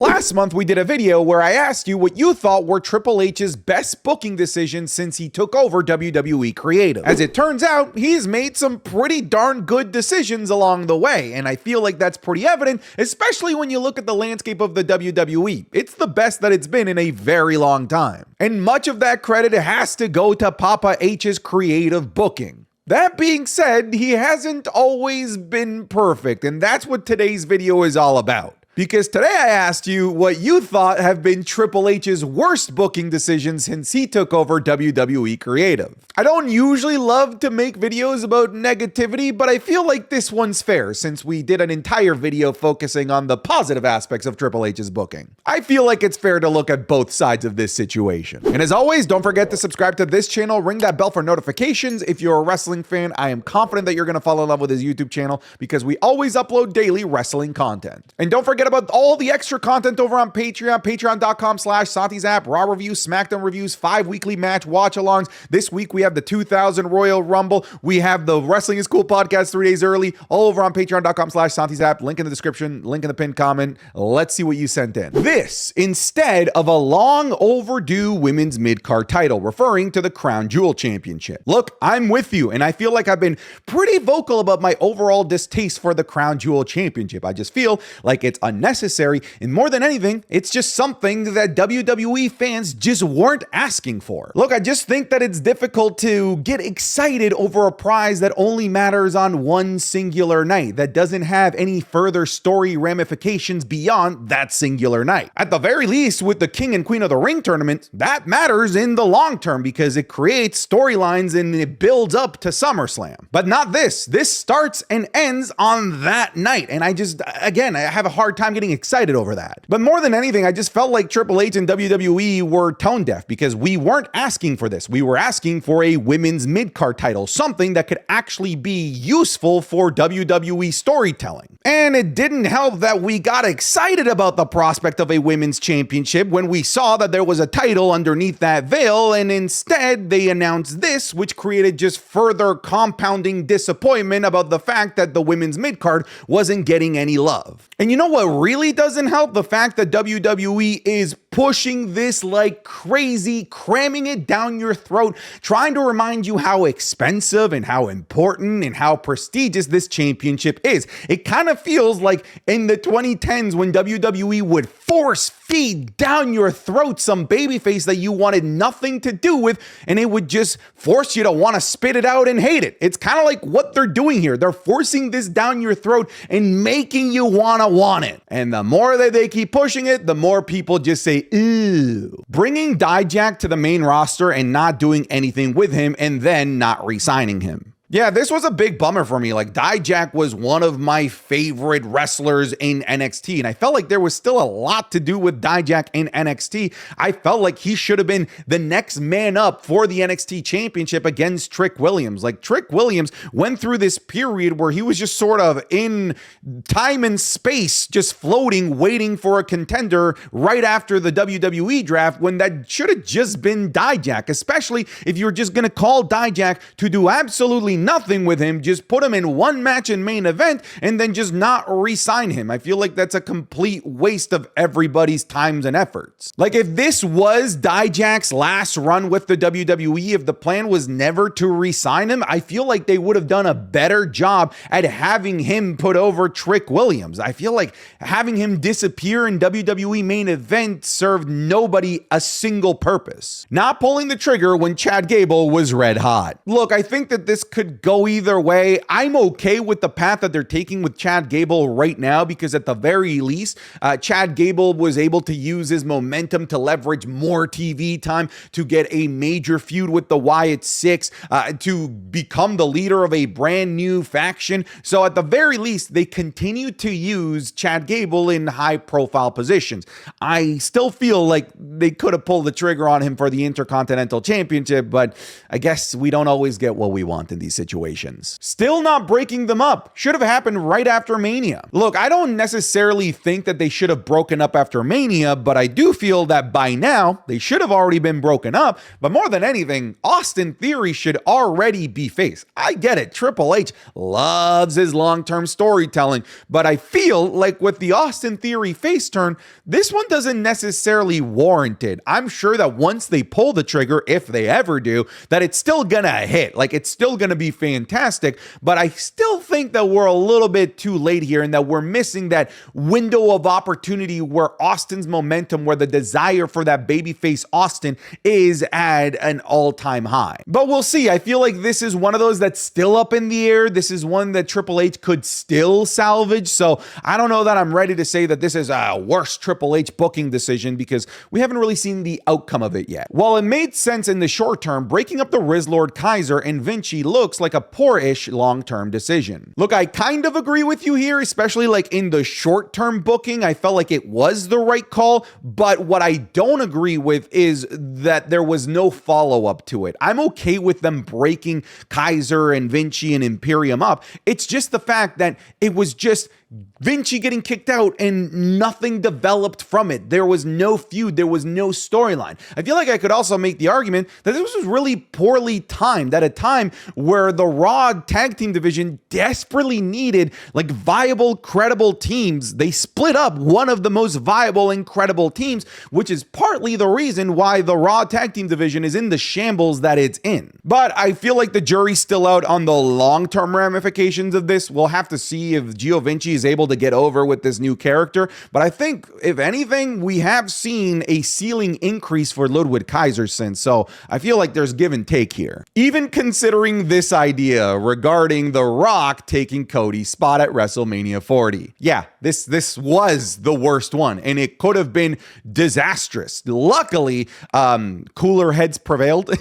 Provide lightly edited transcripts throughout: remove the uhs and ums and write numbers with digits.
Last month, we did a video where I asked you what you thought were Triple H's best booking decisions since he took over WWE Creative. As it turns out, he's made some pretty darn good decisions along the way, and I feel like that's pretty evident, especially when you look at the landscape of the WWE. It's the best that it's been in a very long time. And much of that credit has to go to Papa H's creative booking. That being said, he hasn't always been perfect, and that's what today's video is all about. Because today I asked you what you thought have been Triple H's worst booking decisions since he took over WWE Creative. I don't usually love to make videos about negativity, but I feel like this one's fair since we did an entire video focusing on the positive aspects of Triple H's booking. I feel like it's fair to look at both sides of this situation. And as always, don't forget to subscribe to this channel, ring that bell for notifications. If you're a wrestling fan, I am confident that you're going to fall in love with his YouTube channel because we always upload daily wrestling content. And don't forget about all the extra content over on Patreon, patreon.com/SantiZap, Raw reviews, SmackDown reviews, 5 weekly match watch-alongs. This week we have the 2000 Royal Rumble. We have the Wrestling is Cool podcast 3 days early, all over on patreon.com/SantiZap. Link in the description, link in the pinned comment. Let's see what you sent in. This instead of a long overdue women's mid-card title, referring to the Crown Jewel Championship. Look, I'm with you, and I feel like I've been pretty vocal about my overall distaste for the Crown Jewel Championship. I just feel like it's unnecessary, and more than anything, it's just something that WWE fans just weren't asking for. Look, I just think that it's difficult to get excited over a prize that only matters on one singular night, that doesn't have any further story ramifications beyond that singular night. At the very least, with the King and Queen of the Ring tournament, that matters in the long term because it creates storylines and it builds up to SummerSlam. But not this. This starts and ends on that night, and I have a hard time getting excited over that. But more than anything, I just felt like Triple H and WWE were tone deaf because we weren't asking for this. We were asking for a women's mid-card title, something that could actually be useful for WWE storytelling. And it didn't help that we got excited about the prospect of a women's championship when we saw that there was a title underneath that veil, and instead they announced this, which created just further compounding disappointment about the fact that the women's mid-card wasn't getting any love. And you know what really doesn't help? The fact that WWE is pushing this like crazy, cramming it down your throat, trying to remind you how expensive and how important and how prestigious this championship is. It kind of feels like in the 2010s when WWE would force feed down your throat some babyface that you wanted nothing to do with, and it would just force you to want to spit it out and hate it. It's kind of like what they're doing here. They're forcing this down your throat and making you want it. And the more that they keep pushing it, the more people just say, ew. Bringing Dijak to the main roster and not doing anything with him and then not re-signing him. Yeah, this was a big bummer for me. Like, Dijak was one of my favorite wrestlers in NXT, and I felt like there was still a lot to do with Dijak in NXT. I felt like he should have been the next man up for the NXT championship against Trick Williams. Like, Trick Williams went through this period where he was just sort of in time and space, just floating, waiting for a contender right after the WWE draft, when that should have just been Dijak, especially if you're just going to call Dijak to do absolutely nothing with him, just put him in one match in main event and then just not re-sign him. I feel like that's a complete waste of everybody's times and efforts. Like, if this was Dijak's last run with the WWE, if the plan was never to re-sign him, I feel like they would have done a better job at having him put over Trick Williams. I feel like having him disappear in WWE main event served nobody a single purpose. Not pulling the trigger when Chad Gable was red hot. Look, I think that this could go either way. I'm okay with the path that they're taking with Chad Gable right now because at the very least, Chad Gable was able to use his momentum to leverage more TV time to get a major feud with the Wyatt Six, to become the leader of a brand new faction. So at the very least, they continue to use Chad Gable in high profile positions. I still feel like they could have pulled the trigger on him for the Intercontinental Championship, but I guess we don't always get what we want in these situations. Still not breaking them up. Should have happened right after Mania. Look, I don't necessarily think that they should have broken up after Mania, but I do feel that by now they should have already been broken up. But more than anything, Austin Theory should already be face. I get it. Triple H loves his long-term storytelling, but I feel like with the Austin Theory face turn, this one doesn't necessarily warrant it. I'm sure that once they pull the trigger, if they ever do, that it's still gonna hit. Like, it's still gonna be fantastic, but I still think that we're a little bit too late here and that we're missing that window of opportunity where Austin's momentum, where the desire for that babyface Austin is at an all-time high. But we'll see. I feel like this is one of those that's still up in the air. This is one that Triple H could still salvage. So I don't know that I'm ready to say that this is a worst Triple H booking decision because we haven't really seen the outcome of it yet. While it made sense in the short term, breaking up the Lord Kaiser and Vinci looks like a poor-ish long-term decision. Look, I kind of agree with you here, especially like in the short-term booking. I felt like it was the right call, but what I don't agree with is that there was no follow-up to it. I'm okay with them breaking Kaiser and Vinci and Imperium up. It's just the fact that it was just Vinci getting kicked out and nothing developed from it. There was no feud. There was no storyline. I feel like I could also make the argument that this was really poorly timed at a time where the Raw tag team division desperately needed like viable, credible teams. They split up one of the most viable and credible teams, which is partly the reason why the Raw tag team division is in the shambles that it's in. But I feel like the jury's still out on the long-term ramifications of this. We'll have to see if Gio Vinci is able to get over with this new character, but I think if anything, we have seen a ceiling increase for Ludwig Kaiser since, so I feel like there's give and take here. Even considering this idea regarding The Rock taking Cody's spot at WrestleMania 40. Yeah, this was the worst one, and it could have been disastrous. Luckily, cooler heads prevailed,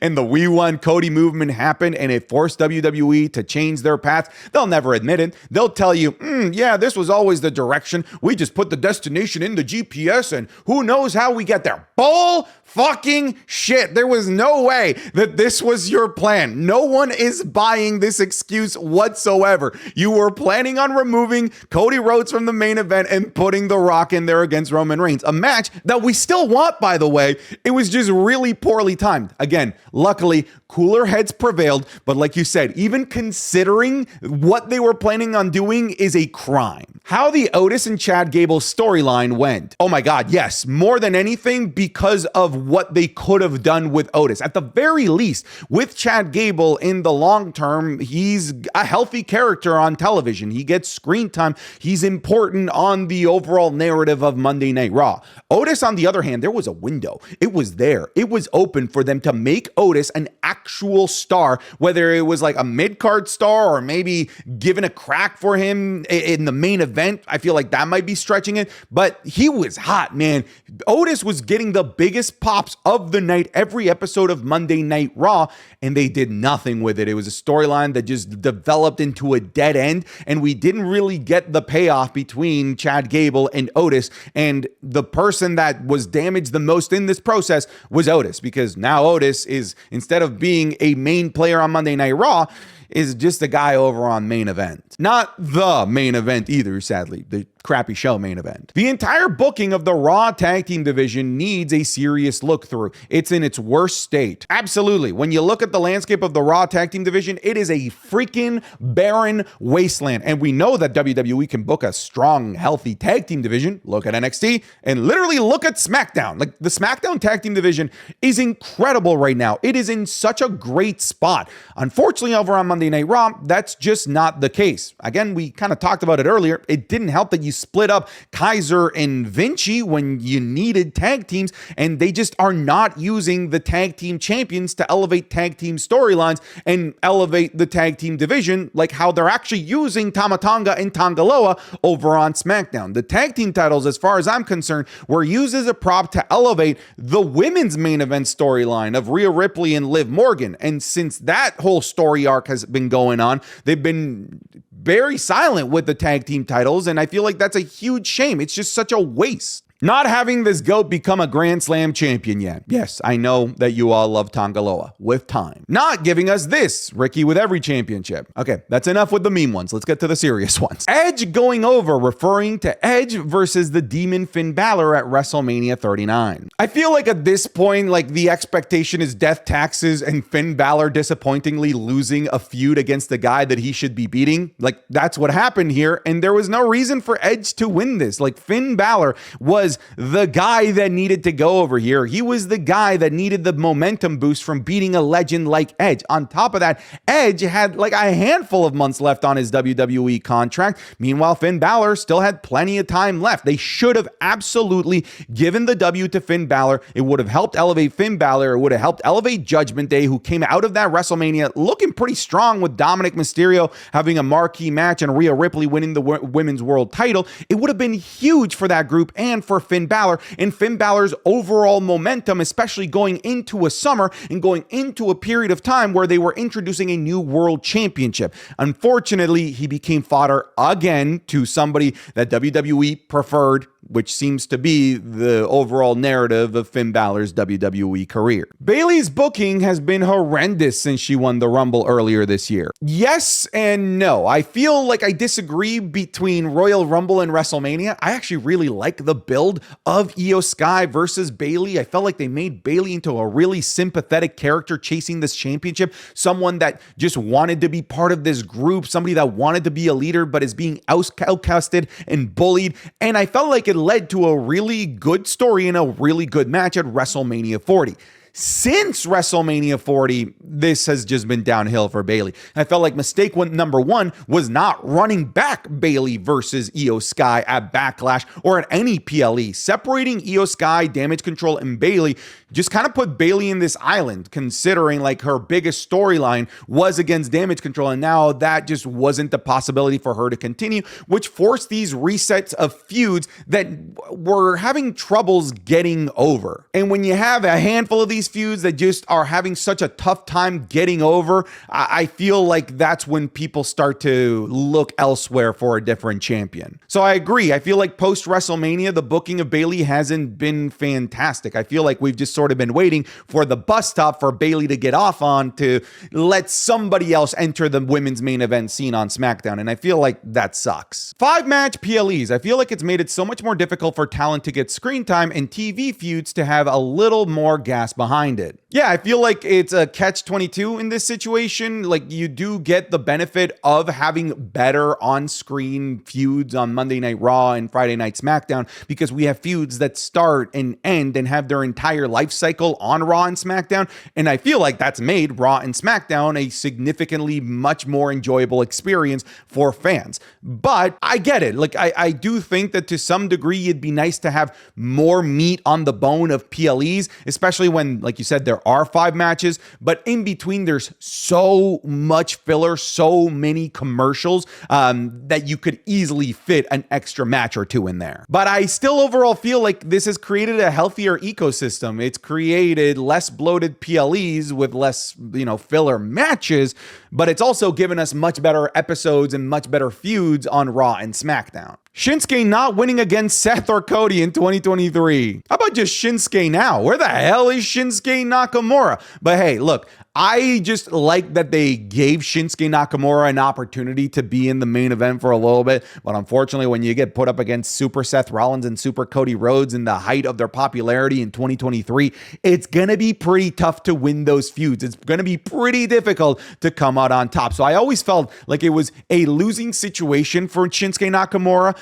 and the We Want Cody movement happened, and it forced WWE to change their path. They'll never admit it. They'll tell you, yeah, this was always the direction. We just put the destination in the GPS and who knows how we get there. Bull fucking shit. There was no way that this was your plan. No one is buying this excuse whatsoever. You were planning on removing Cody Rhodes from the main event and putting The Rock in there against Roman Reigns. A match that we still want, by the way. It was just really poorly timed. Again, luckily, cooler heads prevailed. But like you said, even considering what they were planning on doing is a crime. How the Otis and Chad Gable storyline went. Oh my God, yes. More than anything because of what they could have done with Otis. At the very least, with Chad Gable in the long term, he's a healthy character on television. He gets screen time. He's important on the overall narrative of Monday Night Raw. Otis, on the other hand, there was a window. It was there. It was open for them to make Otis an actual star, whether it was like a mid-card star or maybe given a crack for him in the main event. I feel like that might be stretching it, but he was hot, man. Otis was getting the biggest pops of the night every episode of Monday Night Raw, and they did nothing with it. It was a storyline that just developed into a dead end, and we didn't really get the payoff between Chad Gable and Otis, and the person that was damaged the most in this process was Otis, because now Otis is, instead of being a main player on Monday Night Raw, is just a guy over on main event. Not the main event either, sadly. The crappy show main event. The entire booking of the Raw tag team division needs a serious look through. It's in its worst state. Absolutely. When you look at the landscape of the Raw tag team division, it is a freaking barren wasteland. And we know that WWE can book a strong, healthy tag team division. Look at NXT and literally look at SmackDown. Like, the SmackDown tag team division is incredible right now. It is in such a great spot. Unfortunately, over on Monday Night Raw, that's just not the case. Again, we kind of talked about it earlier. It didn't help that you split up Kaiser and Vinci when you needed tag teams, and they just are not using the tag team champions to elevate tag team storylines and elevate the tag team division like how they're actually using Tama Tonga and Tongaloa over on SmackDown. The tag team titles, as far as I'm concerned, were used as a prop to elevate the women's main event storyline of Rhea Ripley and Liv Morgan, and since that whole story arc has been going on, they've been very silent with the tag team titles, and I feel like that's a huge shame. It's just such a waste. Not having this GOAT become a Grand Slam champion yet. Yes, I know that you all love Tongaloa. With time. Not giving us this, Ricky with every championship. Okay, that's enough with the meme ones. Let's get to the serious ones. Edge going over, referring to Edge versus the Demon Finn Balor at WrestleMania 39. I feel like at this point, like the expectation is death taxes and Finn Balor disappointingly losing a feud against the guy that he should be beating. Like that's what happened here. And there was no reason for Edge to win this. Like Finn Balor was the guy that needed to go over here. He was the guy that needed the momentum boost from beating a legend like Edge. On top of that, Edge had like a handful of months left on his WWE contract. Meanwhile, Finn Balor still had plenty of time left. They should have absolutely given the W to Finn Balor. It would have helped elevate Finn Balor. It would have helped elevate Judgment Day, who came out of that WrestleMania looking pretty strong with Dominic Mysterio having a marquee match and Rhea Ripley winning the Women's World title. It would have been huge for that group and for Finn Balor and Finn Balor's overall momentum, especially going into a summer and going into a period of time where they were introducing a new world championship. Unfortunately, he became fodder again to somebody that WWE preferred, which seems to be the overall narrative of Finn Balor's WWE career. Bayley's booking has been horrendous since she won the Rumble earlier this year. Yes and no. I feel like I disagree between Royal Rumble and WrestleMania. I actually really like the build of Io Sky versus Bayley. I felt like they made Bayley into a really sympathetic character chasing this championship, someone that just wanted to be part of this group, somebody that wanted to be a leader but is being outcasted and bullied. And I felt like it led to a really good story and a really good match at WrestleMania 40. Since WrestleMania 40, this has just been downhill for Bayley. I felt like mistake number one was not running back Bayley versus Io Sky at Backlash or at any PLE. Separating Io Sky, Damage Control, and Bayley just kind of put Bayley in this island, considering like her biggest storyline was against Damage Control, and now that just wasn't the possibility for her to continue, which forced these resets of feuds that were having troubles getting over. And when you have a handful of these feuds that just are having such a tough time getting over, I feel like that's when people start to look elsewhere for a different champion. So I agree. I feel like post WrestleMania, the booking of Bayley hasn't been fantastic. I feel like we've just sort of been waiting for the bus stop for Bayley to get off on to let somebody else enter the women's main event scene on SmackDown. And I feel like that sucks. 5-match PLEs. I feel like it's made it so much more difficult for talent to get screen time and TV feuds to have a little more gas behind it. Yeah, I feel like it's a catch-22 in this situation. Like you do get the benefit of having better on-screen feuds on Monday Night Raw and Friday Night SmackDown because we have feuds that start and end and have their entire life cycle on Raw and SmackDown. And I feel like that's made Raw and SmackDown a significantly much more enjoyable experience for fans. But I get it. Like I do think that to some degree it'd be nice to have more meat on the bone of PLEs, especially when, like you said, there are 5 matches, but in between there's so much filler, so many commercials that you could easily fit an extra match or 2 in there. But I still overall feel like this has created a healthier ecosystem. It's created less bloated PLEs with less, filler matches, but it's also given us much better episodes and much better feuds on Raw and SmackDown. Shinsuke not winning against Seth or Cody in 2023. How about just Shinsuke now? Where the hell is Shinsuke Nakamura? But hey, look, I just like that they gave Shinsuke Nakamura an opportunity to be in the main event for a little bit. But unfortunately, when you get put up against Super Seth Rollins and Super Cody Rhodes in the height of their popularity in 2023, it's going to be pretty tough to win those feuds. It's going to be pretty difficult to come out on top. So I always felt like it was a losing situation for Shinsuke Nakamura.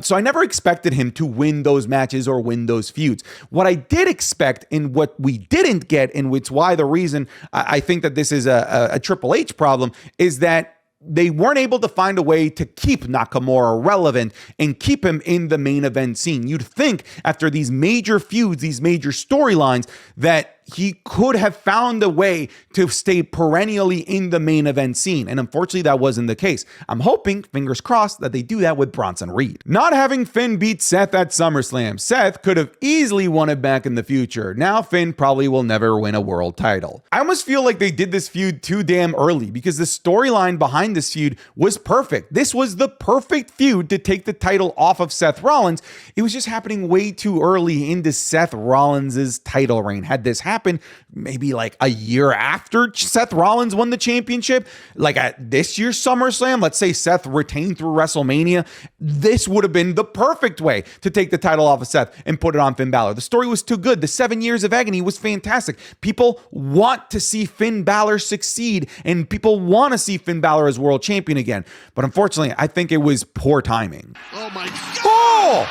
So I never expected him to win those matches or win those feuds. What I did expect and what we didn't get, and which why the reason I think that this is a Triple H problem, is that they weren't able to find a way to keep Nakamura relevant and keep him in the main event scene. You'd think after these major feuds, these major storylines, that he could have found a way to stay perennially in the main event scene. And unfortunately, that wasn't the case. I'm hoping, fingers crossed, that they do that with Bronson Reed. Not having Finn beat Seth at SummerSlam. Seth could have easily won it back in the future. Now Finn probably will never win a world title. I almost feel like they did this feud too damn early because the storyline behind this feud was perfect. This was the perfect feud to take the title off of Seth Rollins. It was just happening way too early into Seth Rollins' title reign. Had this happened maybe like a year after Seth Rollins won the championship, like at this year's SummerSlam, let's say Seth retained through WrestleMania, this would have been the perfect way to take the title off of Seth and put it on Finn Balor. The story was too good. The 7 years of agony was fantastic. People want to see Finn Balor succeed, and people want to see Finn Balor as world champion again. But unfortunately, I think it was poor timing. Oh my God! Oh!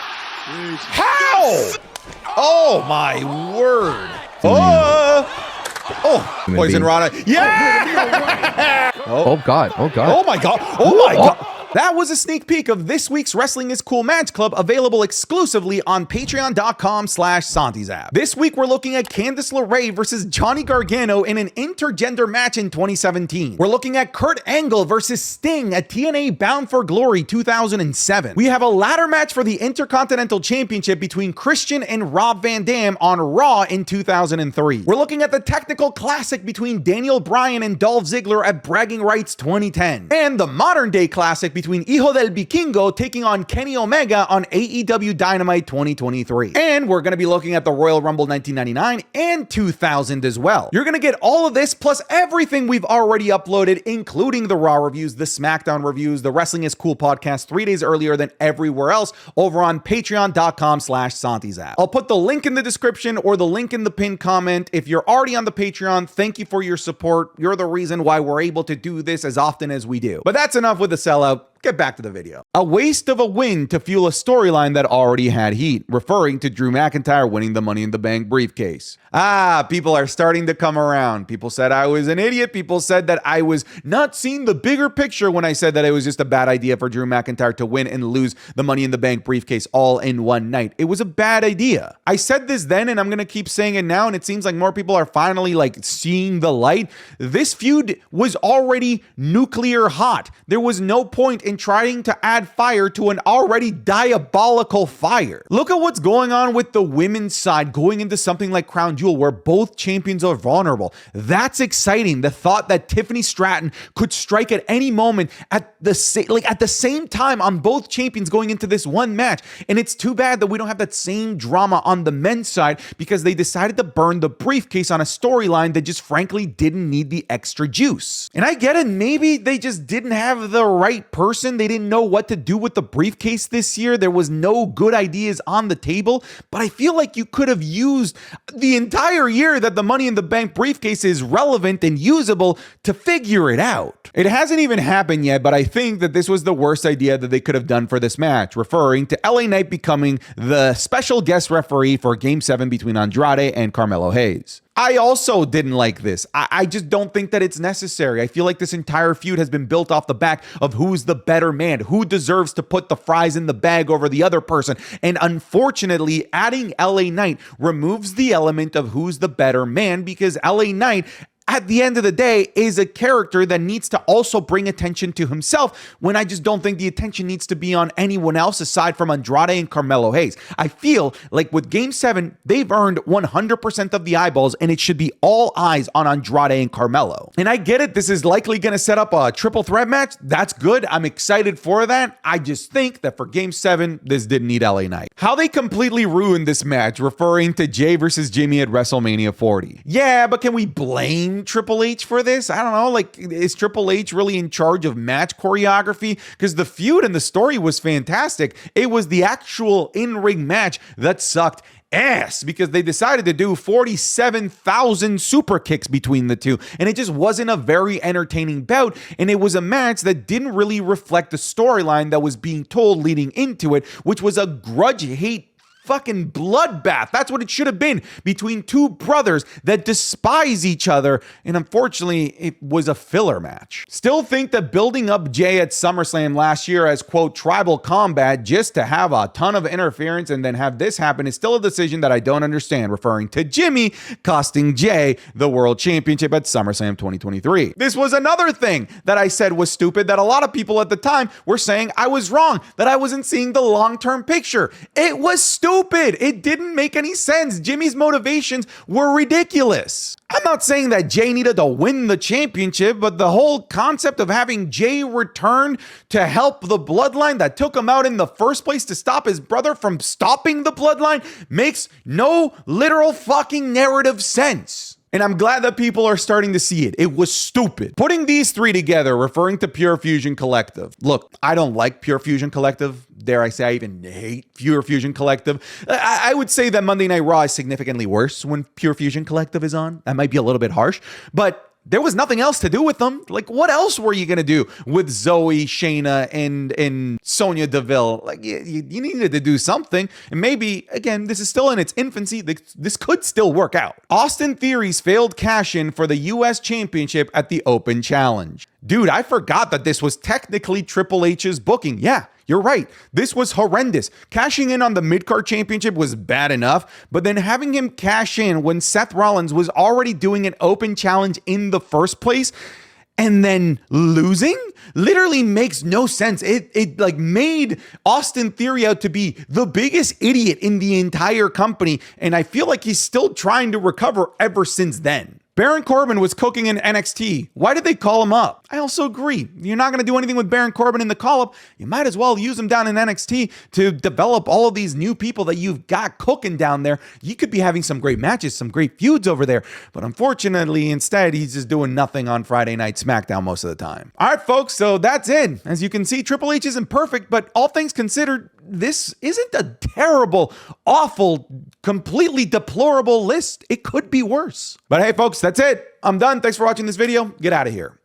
How? Oh my word! Oh, Poison Rana. Yeah! Oh God. Oh God. Oh my God. Oh my God. That was a sneak peek of this week's Wrestling is Cool Match Club, available exclusively on patreon.com/SantiZap. This week, we're looking at Candice LeRae versus Johnny Gargano in an intergender match in 2017. We're looking at Kurt Angle versus Sting at TNA Bound for Glory 2007. We have a ladder match for the Intercontinental Championship between Christian and Rob Van Dam on Raw in 2003. We're looking at the Technical Classic between Daniel Bryan and Dolph Ziggler at Bragging Rights 2010. And the Modern Day Classic between Hijo del Vikingo taking on Kenny Omega on AEW Dynamite 2023. And we're going to be looking at the Royal Rumble 1999 and 2000 as well. You're going to get all of this plus everything we've already uploaded, including the Raw reviews, the SmackDown reviews, the Wrestling is Cool podcast 3 days earlier than everywhere else over on patreon.com/SantiZap. I'll put the link in the description or the link in the pinned comment. If you're already on the Patreon, thank you for your support. You're the reason why we're able to do this as often as we do. But that's enough with the sellout. Get back to the video. A waste of a win to fuel a storyline that already had heat, referring to Drew McIntyre winning the Money in the Bank briefcase. People are starting to come around. People said I was an idiot. People said that I was not seeing the bigger picture when I said that it was just a bad idea for Drew McIntyre to win and lose the Money in the Bank briefcase all in one night. It was a bad idea. I said this then, and I'm going to keep saying it now, and it seems like more people are finally like seeing the light. This feud was already nuclear hot. There was no point in trying to add fire to an already diabolical fire. Look at what's going on with the women's side going into something like Crown Jewel where both champions are vulnerable. That's exciting. The thought that Tiffany Stratton could strike at any moment at the same time on both champions going into this one match. And it's too bad that we don't have that same drama on the men's side because they decided to burn the briefcase on a storyline that just frankly didn't need the extra juice. And I get it. Maybe they just didn't have the right person. They didn't know what to do with the briefcase this year. There was no good ideas on the table, but I feel like you could have used the entire year that the Money in the Bank briefcase is relevant and usable to figure it out. It hasn't even happened yet, but I think that this was the worst idea that they could have done for this match, referring to LA Knight becoming the special guest referee for Game 7 between Andrade and Carmelo Hayes. I also didn't like this. I just don't think that it's necessary. I feel like this entire feud has been built off the back of who's the better man, who deserves to put the fries in the bag over the other person. And unfortunately, adding LA Knight removes the element of who's the better man because LA Knight, at the end of the day, is a character that needs to also bring attention to himself when I just don't think the attention needs to be on anyone else aside from Andrade and Carmelo Hayes. I feel like with Game 7, they've earned 100% of the eyeballs and it should be all eyes on Andrade and Carmelo. And I get it. This is likely going to set up a triple threat match. That's good. I'm excited for that. I just think that for Game 7, this didn't need LA Knight. How they completely ruined this match, referring to Jay versus Jimmy at WrestleMania 40. Yeah, but can we blame Triple H for this? I don't know. Like, is Triple H really in charge of match choreography? Because the feud and the story was fantastic. It was the actual in-ring match that sucked ass because they decided to do 47,000 super kicks between the two, and it just wasn't a very entertaining bout, and it was a match that didn't really reflect the storyline that was being told leading into it, which was a grudge hate fucking bloodbath. That's what it should have been, between two brothers that despise each other. And unfortunately, it was a filler match. Still think that building up Jay at SummerSlam last year as, quote, tribal combat just to have a ton of interference and then have this happen is still a decision that I don't understand, referring to Jimmy costing Jay the world championship at SummerSlam 2023. This was another thing that I said was stupid, that a lot of people at the time were saying I was wrong, that I wasn't seeing the long-term picture. It was stupid. It didn't make any sense. Jimmy's motivations were ridiculous. I'm not saying that Jay needed to win the championship, but the whole concept of having Jay return to help the Bloodline that took him out in the first place to stop his brother from stopping the Bloodline makes no literal fucking narrative sense. And I'm glad that people are starting to see it. It was stupid. Putting these three together, referring to Pure Fusion Collective. Look, I don't like Pure Fusion Collective. Dare I say, I even hate Pure Fusion Collective. I would say that Monday Night Raw is significantly worse when Pure Fusion Collective is on. That might be a little bit harsh, but there was nothing else to do with them. Like, what else were you going to do with Zoe, Shayna, and Sonya Deville? Like, you needed to do something. And maybe, again, this is still in its infancy. This could still work out. Austin Theory's failed cash-in for the U.S. Championship at the Open Challenge. Dude, I forgot that this was technically Triple H's booking. Yeah, you're right. This was horrendous. Cashing in on the mid-card championship was bad enough, but then having him cash in when Seth Rollins was already doing an open challenge in the first place and then losing literally makes no sense. It like made Austin Theory out to be the biggest idiot in the entire company, and I feel like he's still trying to recover ever since then. Baron Corbin was cooking in NXT. Why did they call him up? I also agree. You're not going to do anything with Baron Corbin in the call-up. You might as well use him down in NXT to develop all of these new people that you've got cooking down there. You could be having some great matches, some great feuds over there. But unfortunately, instead, he's just doing nothing on Friday Night SmackDown most of the time. All right, folks, so that's it. As you can see, Triple H isn't perfect, but all things considered, this isn't a terrible, awful, completely deplorable list. It could be worse. But hey, folks, that's it. I'm done. Thanks for watching this video. Get out of here.